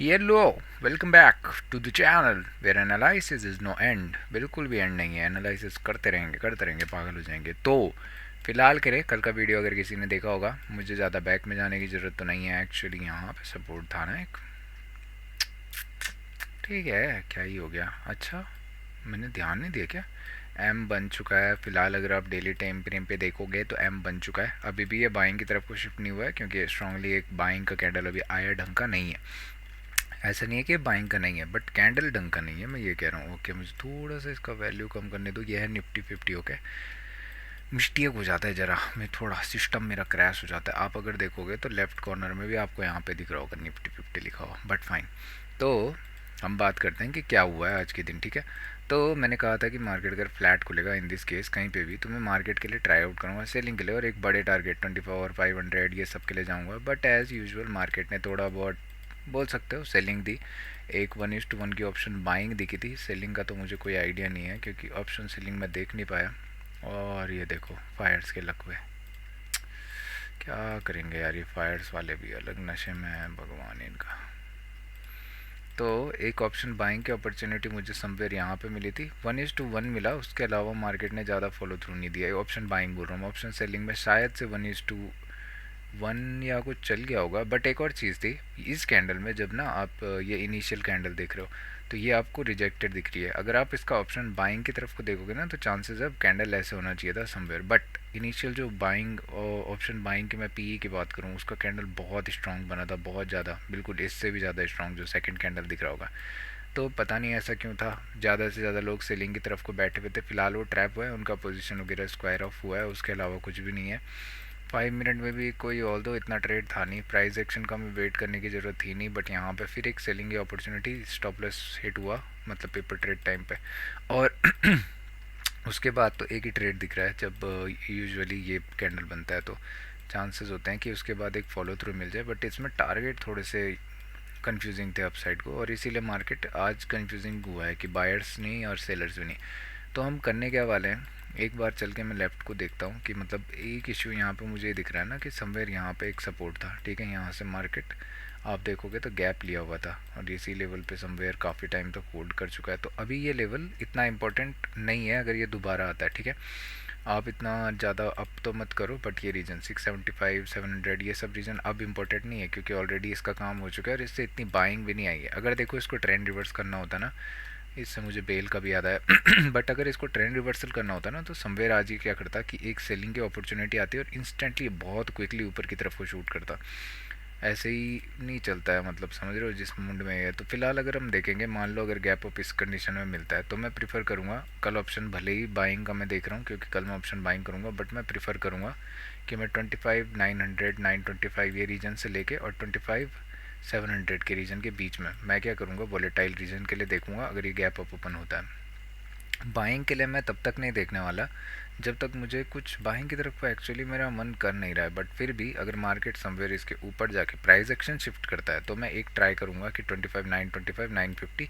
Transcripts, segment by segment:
Yellow welcome back to the channel where analysis is no end. बिल्कुल भी and नहीं है, एनालिसिस करते रहेंगे, पागल हो जाएंगे। तो फिलहाल करें कल का वीडियो, अगर किसी ने देखा होगा। मुझे ज़्यादा बैक में जाने की ज़रूरत तो नहीं है, एक्चुअली यहाँ पे सपोर्ट था ना एक। ठीक है, क्या ही हो गया। अच्छा, मैंने ध्यान नहीं दिया क्या। एम बन चुका है फिलहाल। अगर आप डेली टाइम फ्रेम पे देखोगे तो एम बन चुका है। अभी भी ये बाइंग की तरफ को शिफ्ट नहीं हुआ है, क्योंकि स्ट्रांगली एक बाइंग का कैंडल अभी आया ढंग का नहीं है। ऐसा नहीं है कि बाइंग का नहीं है, बट कैंडल ढंग का नहीं है, मैं ये कह रहा हूँ। ओके, मुझे थोड़ा सा इसका वैल्यू कम करने दो। ये है निफ्टी 50। ओके, मिस्टेक हो जाता है ज़रा, मैं थोड़ा सिस्टम मेरा क्रैश हो जाता है। आप अगर देखोगे तो लेफ्ट कॉर्नर में भी आपको यहाँ पे दिख रहा होगा निफ्टी 50 लिखा हुआ, बट फाइन। तो हम बात करते हैं कि क्या हुआ है आज के दिन। ठीक है, तो मैंने कहा था कि मार्केट अगर फ्लैट खुलेगा इन दिस केस कहीं पे भी, तो मैं मार्केट के लिए ट्राई आउट करूँगा सेलिंग के लिए, और एक बड़े टारगेट 24 500 ये सब के लिए जाऊँगा। बट एज़ यूजुअल मार्केट ने थोड़ा बहुत बोल सकते हो सेलिंग दी। एक 1:1 की ऑप्शन बाइंग दिखी थी। सेलिंग का तो मुझे कोई आइडिया नहीं है, क्योंकि ऑप्शन सेलिंग मैं देख नहीं पाया। और ये देखो फायर्स के लकवे, क्या करेंगे यार, ये फायर्स वाले भी अलग नशे में हैं, भगवान इनका। तो एक ऑप्शन बाइंग की अपॉर्चुनिटी मुझे समवेयर यहाँ पे मिली थी, 1:1 मिला। उसके अलावा मार्केट ने ज़्यादा फॉलो थ्रू नहीं दिया। ऑप्शन बाइंग बोल रहा हूँ, ऑप्शन सेलिंग में शायद से 1:1 या कुछ चल गया होगा। बट एक और चीज़ थी इस कैंडल में, जब ना आप ये इनिशियल कैंडल देख रहे हो तो ये आपको रिजेक्टेड दिख रही है। अगर आप इसका ऑप्शन बाइंग की तरफ को देखोगे ना, तो चांसेस है कैंडल ऐसे होना चाहिए था समवेयर। बट इनिशियल जो बाइंग ऑप्शन बाइंग की मैं पीई की बात करूँ, उसका कैंडल बहुत स्ट्रांग बना था, बहुत ज़्यादा, बिल्कुल इससे भी ज़्यादा स्ट्रांग जो सेकंड कैंडल दिख रहा होगा। तो पता नहीं ऐसा क्यों था, ज़्यादा से ज़्यादा लोग सेलिंग की तरफ को बैठे हुए थे। फिलहाल वो ट्रैप हुआ है, उनका पोजीशन वगैरह स्क्वायर ऑफ हुआ है, उसके अलावा कुछ भी नहीं है। 5 मिनट में भी कोई ऑल दो इतना ट्रेड था नहीं, प्राइस एक्शन का हमें वेट करने की ज़रूरत थी नहीं। बट यहाँ पे फिर एक सेलिंग की अपॉर्चुनिटी, स्टॉपलेस हिट हुआ, मतलब पेपर ट्रेड टाइम पे। और उसके बाद तो एक ही ट्रेड दिख रहा है। जब यूजुअली ये कैंडल बनता है तो चांसेस होते हैं कि उसके बाद एक फॉलो थ्रू मिल जाए। बट इसमें टारगेट थोड़े से कंफ्यूजिंग थे अपसाइड को, और इसीलिए मार्केट आज कंफ्यूजिंग हुआ है कि बायर्स नहीं और सेलर्स भी नहीं। तो हम करने क्या वाले हैं, एक बार चल के मैं लेफ़्ट को देखता हूँ कि मतलब एक इशू यहाँ पे मुझे दिख रहा है ना कि समवेयर यहाँ पे एक सपोर्ट था। ठीक है, यहाँ से मार्केट आप देखोगे तो गैप लिया हुआ था, और इसी लेवल पे समवेयर काफ़ी टाइम तक होल्ड कर चुका है। तो अभी ये लेवल इतना इंपॉर्टेंट नहीं है अगर ये दोबारा आता है। ठीक है, आप इतना ज़्यादा अप तो मत करो। बट ये रीजन 675 700 ये सब रीजन अब इम्पोर्टेंट नहीं है, क्योंकि ऑलरेडी इसका काम हो चुका है और इससे इतनी बाइंग भी नहीं आई है। अगर देखो इसको ट्रेंड रिवर्स करना होता ना, इससे मुझे बेल का भी याद आया। बट अगर इसको ट्रेंड रिवर्सल करना होता ना, तो समवेयर आज ही क्या करता कि एक सेलिंग की अपॉर्चुनिटी आती और इंस्टेंटली बहुत क्विकली ऊपर की तरफ को शूट करता। ऐसे ही नहीं चलता है, मतलब समझ रहे हो जिस मुंड में है। तो फिलहाल अगर हम देखेंगे, मान लो अगर गैप अप इस कंडीशन में मिलता है, तो मैं प्रीफर करूँगा कल ऑप्शन, भले ही बाइंग का मैं देख रहा हूँ क्योंकि कल मैं ऑप्शन बाइंग करूँगा, बट मैं प्रीफर करूँगा कि मैं 25 900 925 ये रीजन से लेके और 25 700 के रीजन के बीच में मैं क्या करूँगा, वॉलेटाइल रीजन के लिए देखूँगा अगर ये गैप अप ओपन होता है। बाइंग के लिए मैं तब तक नहीं देखने वाला जब तक मुझे कुछ बाइंग की तरफ को एक्चुअली मेरा मन कर नहीं रहा है। बट फिर भी अगर मार्केट समवेयर इसके ऊपर जाके प्राइस एक्शन शिफ्ट करता है, तो मैं एक ट्राई करूँगा कि 25 925 950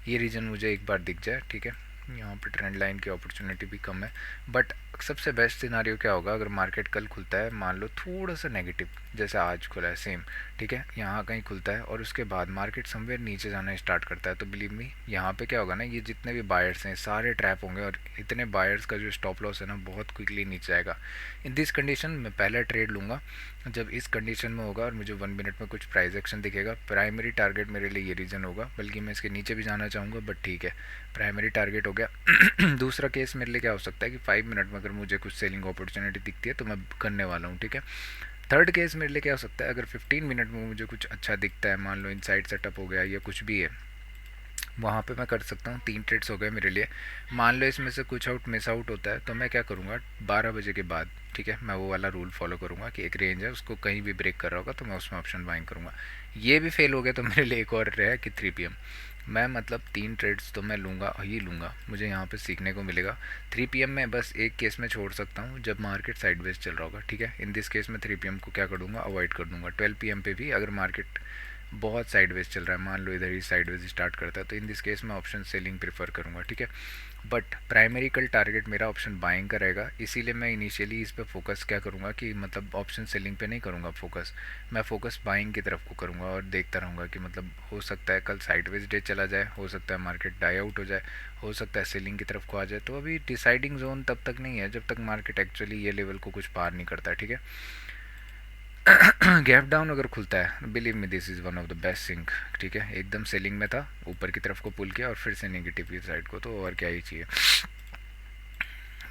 ये रीजन मुझे एक बार दिख जाए। ठीक है, यहाँ पे ट्रेंड लाइन की अपॉर्चुनिटी भी कम है। बट सबसे बेस्ट सिनारियो क्या होगा, अगर मार्केट कल खुलता है मान लो थोड़ा सा नेगेटिव, जैसे आज खुला है सेम। ठीक है, यहाँ कहीं खुलता है और उसके बाद मार्केट समवेयर नीचे जाना स्टार्ट करता है, तो बिलीव मी यहाँ पे क्या होगा ना, ये जितने भी बायर्स हैं सारे ट्रैप होंगे, और इतने बायर्स का जो स्टॉप लॉस है ना बहुत क्विकली नीचे आएगा। इन दिस कंडीशन मैं पहला ट्रेड लूँगा जब इस कंडीशन में होगा और मुझे 1 मिनट में कुछ प्राइस एक्शन दिखेगा। प्राइमरी टारगेट मेरे लिए ये रीजन होगा, बल्कि मैं इसके नीचे भी जाना चाहूँगा, बट ठीक है प्राइमरी टारगेट हो गया। दूसरा केस मेरे लिए क्या हो सकता है कि 5 मिनट में अगर मुझे कुछ सेलिंग अपॉर्चुनिटी दिखती है तो मैं करने वाला हूँ। ठीक है, थर्ड केस मेरे लिए क्या हो सकता है, अगर 15 मिनट में मुझे कुछ अच्छा दिखता है, मान लो इनसाइड सेटअप हो गया या कुछ भी है, वहाँ पे मैं कर सकता हूँ। 3 ट्रेड्स हो गए मेरे लिए। मान लो इसमें से कुछ आउट मिस आउट होता है, तो मैं क्या करूँगा 12 बजे के बाद, ठीक है, मैं वो वाला रूल फॉलो करूँगा कि एक रेंज है उसको कहीं भी ब्रेक कर रहा होगा तो मैं उसमें ऑप्शन बाइंग करूँगा। ये भी फेल हो गया तो मेरे लिए एक और रहा कि 3 PM। मैं मतलब 3 ट्रेड्स तो मैं लूँगा ही लूँगा, मुझे यहाँ पे सीखने को मिलेगा। 3 PM में बस एक केस में छोड़ सकता हूँ जब मार्केट साइडवेज चल रहा होगा। ठीक है, इन दिस केस में 3 PM को क्या कर दूँगा, अवॉइड कर दूँगा। 12 PM पे भी अगर मार्केट बहुत साइडवेज चल रहा है, मान लो इधर ही साइडवेज स्टार्ट करता है, तो इन दिस केस मैं ऑप्शन सेलिंग प्रेफर करूँगा, ठीक है। बट प्राइमरी कल टारगेट मेरा ऑप्शन बाइंग का रहेगा, इसीलिए मैं इनिशियली इस पे फोकस क्या करूँगा कि मतलब ऑप्शन सेलिंग पे नहीं करूँगा फोकस, मैं फोकस बाइंग की तरफ को करूँगा और देखता रहूँगा कि मतलब हो सकता है कल साइडवेज डे चला जाए, हो सकता है मार्केट डाई आउट हो जाए, हो सकता है सेलिंग की तरफ को आ जाए। तो अभी डिसाइडिंग जोन तब तक नहीं है जब तक मार्केट एक्चुअली ये लेवल को कुछ पार नहीं करता है, ठीक है। गैप डाउन अगर खुलता है, believe me this is one of the best thing, ठीक है। एकदम सेलिंग में था, ऊपर की तरफ को पुल किया और फिर से नेगेटिव की साइड को, तो और क्या ही चाहिए।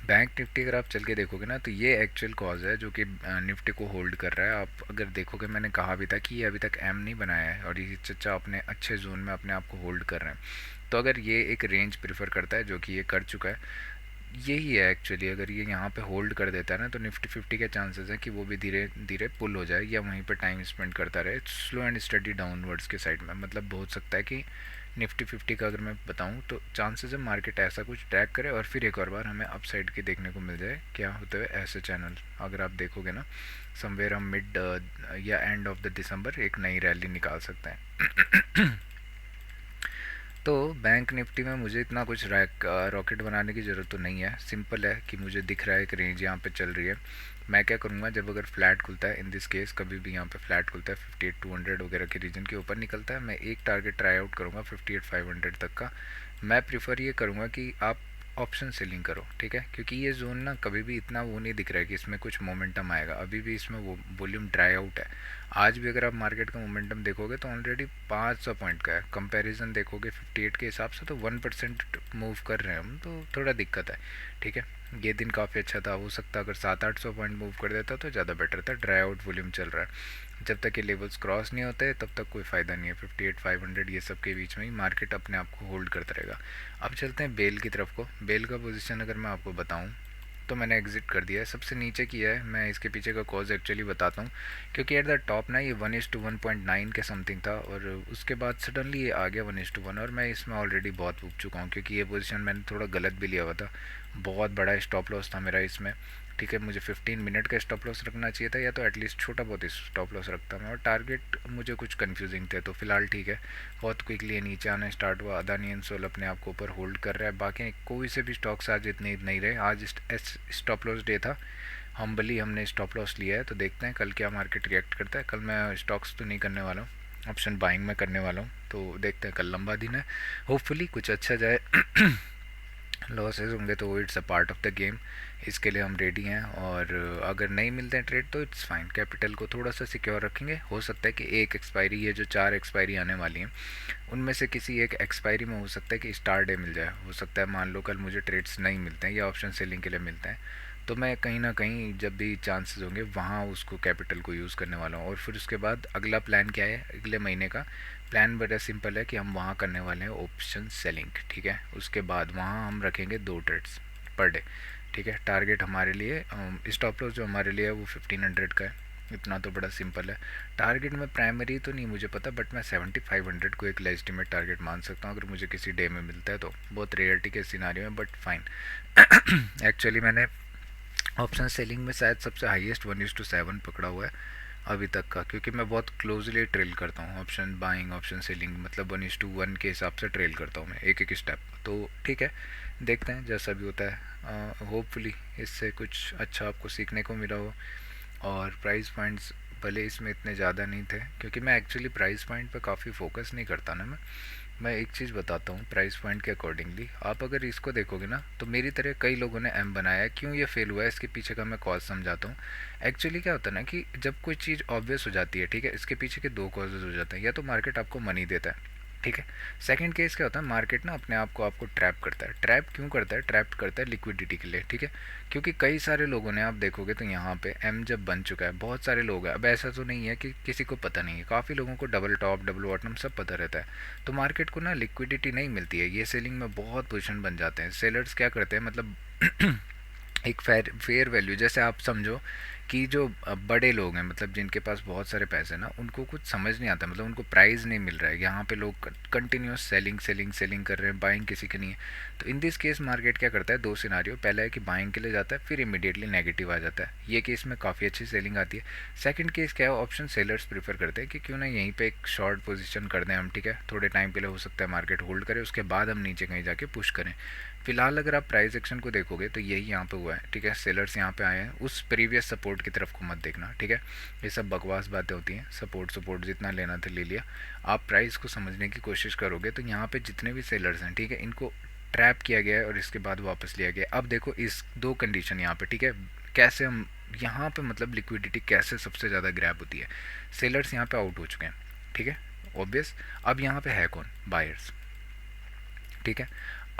बैंक निफ्टी अगर आप चल के देखोगे ना, तो ये एक्चुअल कॉज है जो कि निफ्टी को होल्ड कर रहा है। आप अगर देखोगे, मैंने कहा भी था कि ये अभी तक एम नहीं बनाया है और ये चच्चा अपने अच्छे जोन में अपने आप को होल्ड कर रहे हैं। तो अगर ये एक रेंज प्रेफर करता है, जो कि ये कर चुका है, यही है एक्चुअली। अगर ये यहाँ पे होल्ड कर देता है ना, तो निफ्टी 50 के चांसेस हैं कि वो भी धीरे धीरे पुल हो जाए या वहीं पर टाइम स्पेंड करता रहे स्लो एंड स्टडी डाउनवर्ड्स के साइड में। मतलब हो सकता है कि निफ्टी 50 का अगर मैं बताऊँ तो चांसेस है मार्केट ऐसा कुछ ट्रैक करे और फिर एक और बार हमें अप साइड की देखने को मिल जाए, क्या होते हुए ऐसे चैनल। अगर आप देखोगे ना, समवेयर हम मिड या एंड ऑफ द दिसंबर एक नई रैली निकाल सकते हैं। तो बैंक निफ्टी में मुझे इतना कुछ रॉकेट बनाने की ज़रूरत तो नहीं है। सिंपल है कि मुझे दिख रहा है एक रेंज यहाँ पे चल रही है। मैं क्या करूँगा, जब अगर फ्लैट खुलता है, इन दिस केस कभी भी यहाँ पे फ्लैट खुलता है 58,200 वगैरह के रीजन के ऊपर निकलता है, मैं एक टारगेट ट्राई आउट करूँगा 58,500 तक का। मैं प्रीफर ये करूँगा कि आप ऑप्शन सेलिंग करो, ठीक है, क्योंकि ये जोन ना कभी भी इतना वो नहीं दिख रहा है कि इसमें कुछ मोमेंटम आएगा। अभी भी इसमें वो वॉल्यूम ड्राई आउट है। आज भी अगर आप मार्केट का मोमेंटम देखोगे तो ऑलरेडी 500 पॉइंट का है। कंपैरिजन देखोगे 58 के हिसाब से तो 1% मूव कर रहे हैं हम, तो थोड़ा दिक्कत है, ठीक है। ये दिन काफ़ी अच्छा था, हो सकता अगर 700-800 पॉइंट मूव कर देता तो ज़्यादा बेटर था। ड्राई आउट वॉल्यूम चल रहा है, जब तक ये लेवल्स क्रॉस नहीं होते तब तक कोई फ़ायदा नहीं है। 58,500 ये सब के बीच में ही मार्केट अपने आप को होल्ड करता रहेगा। अब चलते हैं बेल की तरफ को। बेल का पोजीशन अगर मैं आपको बताऊं तो मैंने एग्जिट कर दिया है, सबसे नीचे किया है। मैं इसके पीछे का कॉज एक्चुअली बताता हूँ, क्योंकि एट द टॉप ना ये 1:1.9 के समथिंग था और उसके बाद सडनली ये आ गया 1:1 और मैं इसमें ऑलरेडी बहुत उग चुका हूँ, क्योंकि ये पोजीशन मैंने थोड़ा गलत भी लिया हुआ था। बहुत बड़ा स्टॉप लॉस था मेरा इसमें, ठीक है। मुझे 15 मिनट का स्टॉप लॉस रखना चाहिए था, या तो एटलीस्ट छोटा बहुत ही स्टॉप लॉस रखता मैं, और टारगेट मुझे कुछ कंफ्यूजिंग थे। तो फिलहाल ठीक है, बहुत क्विकली नीचे आना स्टार्ट हुआ। अदानी एंसोल अपने आप को ऊपर होल्ड कर रहा है, बाकी कोई से भी स्टॉक्स आज इतने नहीं रहे। आज स्टॉप लॉस डे था, हम्बली हमने स्टॉप लॉस लिया है, तो देखते हैं कल क्या मार्केट रिएक्ट करता है। कल मैं स्टॉक्स तो नहीं करने वाला हूँ, ऑप्शन बाइंग में करने वाला हूँ, तो देखते हैं। कल लंबा दिन है, होपफुली कुछ अच्छा जाए। लॉसेस होंगे तो it's a part of the game, इसके लिए हम रेडी हैं। और अगर नहीं मिलते हैं ट्रेड तो इट्स फाइन, कैपिटल को थोड़ा सा सिक्योर रखेंगे। हो सकता है कि एक एक्सपायरी, ये जो 4 एक्सपायरी आने वाली हैं उनमें से किसी एक एक्सपायरी में हो सकता है कि स्टार डे मिल जाए। हो सकता है मान लो कल मुझे ट्रेड्स नहीं मिलते हैं या ऑप्शन सेलिंग के लिए मिलते हैं, तो मैं कहीं ना कहीं जब भी चांसेस होंगे वहाँ उसको कैपिटल को यूज़ करने वाला हूँ। और फिर उसके बाद अगला प्लान क्या है, अगले महीने का प्लान बड़ा सिंपल है कि हम वहाँ करने वाले हैं ऑप्शन सेलिंग, ठीक है। उसके बाद वहाँ हम रखेंगे 2 ट्रेड्स पर डे, ठीक है। टारगेट हमारे लिए स्टॉप लॉस जो हमारे लिए है वो 1500 का है, इतना तो बड़ा सिंपल है। टारगेट में प्राइमरी तो नहीं मुझे पता, बट मैं 7500 को एक लेजिटिमेट टारगेट मान सकता हूँ अगर मुझे किसी डे में मिलता है तो। बहुत रेयरिटी के सिनारियो में, बट फाइन। एक्चुअली मैंने ऑप्शन सेलिंग में शायद सबसे हाईएस्ट 1:7 पकड़ा हुआ है अभी तक का, क्योंकि मैं बहुत क्लोजली ट्रेल करता हूँ ऑप्शन बाइंग ऑप्शन सेलिंग, मतलब 1:1 के हिसाब से ट्रेल करता हूँ मैं एक एक स्टेप। तो ठीक है, देखते हैं जैसा भी होता है। होपफुली इससे कुछ अच्छा आपको सीखने को मिला हो। और प्राइस पॉइंट्स भले इसमें इतने ज़्यादा नहीं थे, क्योंकि मैं एक्चुअली प्राइस पॉइंट पे काफ़ी फोकस नहीं करता ना। मैं एक चीज़ बताता हूँ, प्राइस पॉइंट के अकॉर्डिंगली आप अगर इसको देखोगे ना, तो मेरी तरह कई लोगों ने एम बनाया है। क्यों ये फेल हुआ है, इसके पीछे का मैं कॉज समझाता हूँ। एक्चुअली क्या होता है ना कि जब कोई चीज़ ऑब्वियस हो जाती है, ठीक है, इसके पीछे के 2 कॉजेज हो जाते हैं। या तो मार्केट आपको मनी देता है, ठीक है। सेकंड केस क्या होता है, मार्केट ना अपने आप को आपको ट्रैप करता है। ट्रैप क्यों करता है, ट्रैप करता है लिक्विडिटी के लिए, ठीक है। क्योंकि कई सारे लोगों ने, आप देखोगे तो यहाँ पे एम जब बन चुका है, बहुत सारे लोग हैं। अब ऐसा तो नहीं है कि किसी को पता नहीं है, काफ़ी लोगों को डबल टॉप डबल बॉटम सब पता रहता है। तो मार्केट को ना लिक्विडिटी नहीं मिलती है, ये सेलिंग में बहुत पोजिशन बन जाते हैं। सेलर्स क्या करते हैं, मतलब एक फेयर वैल्यू, जैसे आप समझो कि जो बड़े लोग हैं, मतलब जिनके पास बहुत सारे पैसे हैं ना, उनको कुछ समझ नहीं आता, मतलब उनको प्राइस नहीं मिल रहा है। यहाँ पे लोग कंटिन्यूस सेलिंग सेलिंग सेलिंग कर रहे हैं, बाइंग किसी की नहीं है। तो इन दिस केस मार्केट क्या करता है, दो सिनारियो, पहला है कि बाइंग के लिए जाता है, फिर इमीडिएटली नेगेटिव आ जाता है। ये केस में काफ़ी अच्छी सेलिंग आती है। सेकंड केस क्या है, ऑप्शन सेलर्स प्रीफर करते हैं कि क्यों ना यहीं पे एक शॉर्ट पोजीशन कर दें हम, ठीक है, थोड़े टाइम के लिए हो सकता है मार्केट होल्ड करे, उसके बाद हम नीचे कहीं जाके पुश करें। फिलहाल अगर आप प्राइस एक्शन को देखोगे तो यही यहाँ पे हुआ है, ठीक है, सेलर्स यहाँ पे आए हैं, उस प्रीवियस सपोर्ट की तरफ को मत देखना, ठीक है। ये सब बकवास बातें होती हैं, सपोर्ट सपोर्ट जितना लेना था ले लिया। आप प्राइस को समझने की कोशिश करोगे तो यहाँ पे जितने भी सेलर्स हैं, ठीक है, इनको ट्रैप किया गया है और इसके बाद वापस लिया गया। अब देखो इस दो कंडीशन यहाँ पे, ठीक है, कैसे हम यहाँ पे मतलब लिक्विडिटी कैसे सबसे ज़्यादा ग्रैब होती है। सेलर्स यहाँ पे आउट हो चुके हैं, ठीक है, ऑब्वियस। अब यहाँ पे है कौन, बायर्स, ठीक है।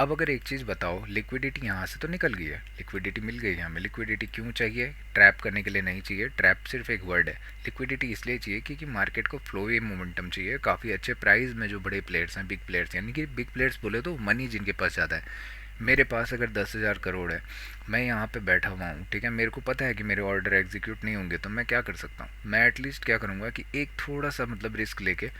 अब अगर एक चीज़ बताओ, लिक्विडिटी यहाँ से तो निकल गई है, लिक्विडिटी मिल गई है हमें। लिक्विडिटी क्यों चाहिए, ट्रैप करने के लिए नहीं चाहिए, ट्रैप सिर्फ एक वर्ड है। लिक्विडिटी इसलिए चाहिए क्योंकि मार्केट को फ्लो वे मोमेंटम चाहिए, काफ़ी अच्छे प्राइस में जो बड़े प्लेयर्स हैं, बिग प्लेयर्स, यानी कि बिग प्लेयर्स बोले तो मनी जिनके पास ज़्यादा है। मेरे पास अगर 10,000 करोड़ है, मैं यहाँ पे बैठा हुआ हूँ, ठीक है, मेरे को पता है कि मेरे ऑर्डर एग्जीक्यूट नहीं होंगे, तो मैं क्या कर सकता हूँ, मैं एटलीस्ट क्या करूँगा कि एक थोड़ा सा मतलब रिस्क लेके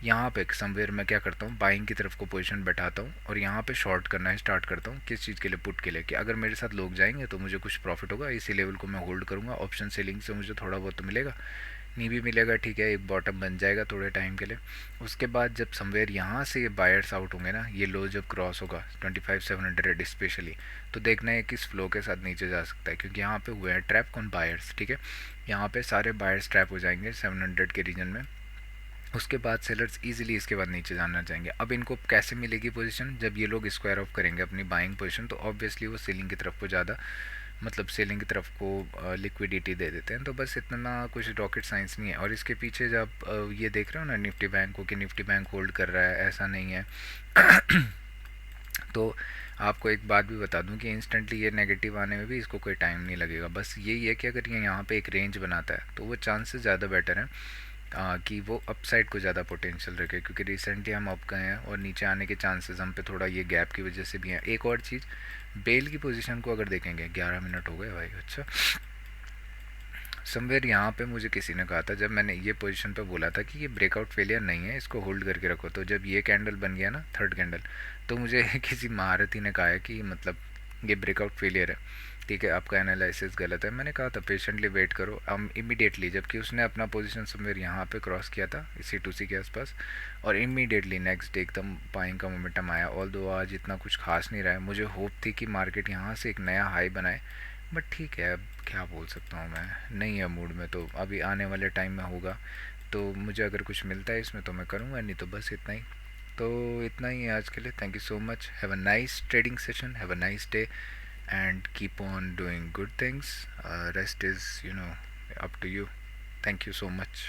यहाँ पे समवेयर मैं क्या करता हूँ, बाइंग की तरफ को पोजीशन बैठाता हूँ और यहाँ पे शॉर्ट करना है स्टार्ट करता हूँ। किस चीज़ के लिए, पुट के लिए, कि अगर मेरे साथ लोग जाएंगे तो मुझे कुछ प्रॉफिट होगा, इसी लेवल को मैं होल्ड करूँगा। ऑप्शन सेलिंग से मुझे थोड़ा बहुत तो मिलेगा, नहीं भी मिलेगा, ठीक है, एक बॉटम बन जाएगा थोड़े टाइम के लिए। उसके बाद जब समवेयर यहाँ से ये बायर्स आउट होंगे ना, ये लो जब क्रॉस होगा 25,700 स्पेशली, तो देखना है किस फ्लो के साथ नीचे जा सकता है, क्योंकि यहाँ पे हुए हैं ट्रैप कौन, बायर्स, ठीक है। यहाँ पे सारे बायर्स ट्रैप हो जाएंगे 700 के रीजन में। उसके बाद सेलर्स इजीली इसके बाद नीचे जाना चाहेंगे। अब इनको कैसे मिलेगी पोजीशन, जब ये लोग स्क्वायर ऑफ करेंगे अपनी बाइंग पोजीशन, तो ऑब्वियसली वो सेलिंग की तरफ को ज़्यादा, मतलब सेलिंग की तरफ को लिक्विडिटी दे देते हैं। तो बस इतना कुछ रॉकेट साइंस नहीं है। और इसके पीछे जब ये देख रहे हो ना निफ्टी बैंक को, कि निफ्टी बैंक होल्ड कर रहा है, ऐसा नहीं है। तो आपको एक बात भी बता दूं कि इंस्टेंटली ये नेगेटिव आने में भी इसको कोई टाइम नहीं लगेगा। बस यही है कि अगर ये यहाँ पे एक रेंज बनाता है तो वो चांसेस ज़्यादा बेटर हैं कि वो अपसाइड को ज़्यादा पोटेंशियल रखे, क्योंकि रिसेंटली हम अप गए हैं और नीचे आने के चांसेस हम पे थोड़ा ये गैप की वजह से भी हैं। एक और चीज़, बेल की पोजीशन को अगर देखेंगे, 11 मिनट हो गए भाई, अच्छा। समवेयर यहाँ पे मुझे किसी ने कहा था, जब मैंने ये पोजीशन पे बोला था कि ये ब्रेकआउट फेलियर नहीं है, इसको होल्ड करके रखो, तो जब ये कैंडल बन गया ना, थर्ड कैंडल, तो मुझे किसी महारथी ने कहा है कि मतलब ये ब्रेकआउट फेलियर है, ठीक है, आपका एनालिसिस गलत है। मैंने कहा था पेशेंटली वेट करो, हम इमीडिएटली, जबकि उसने अपना पोजीशन समवेयर यहाँ पे क्रॉस किया था इसी टूसी के आसपास, और इमीडिएटली नेक्स्ट डे एकदम बाइंग का मोमेंटम आया। ऑल दो आज इतना कुछ खास नहीं रहा है, मुझे होप थी कि मार्केट यहाँ से एक नया हाई बनाए, बट ठीक है, अब क्या बोल सकता हूँ, मैं नहीं है मूड में, तो अभी आने वाले टाइम में होगा, तो मुझे अगर कुछ मिलता है इसमें तो मैं करूँगा, नहीं तो बस इतना ही। तो इतना ही है आज के लिए। Thank you so much, have a nice trading session, have a nice day, and keep on doing good things. Rest is, up to you. Thank you so much.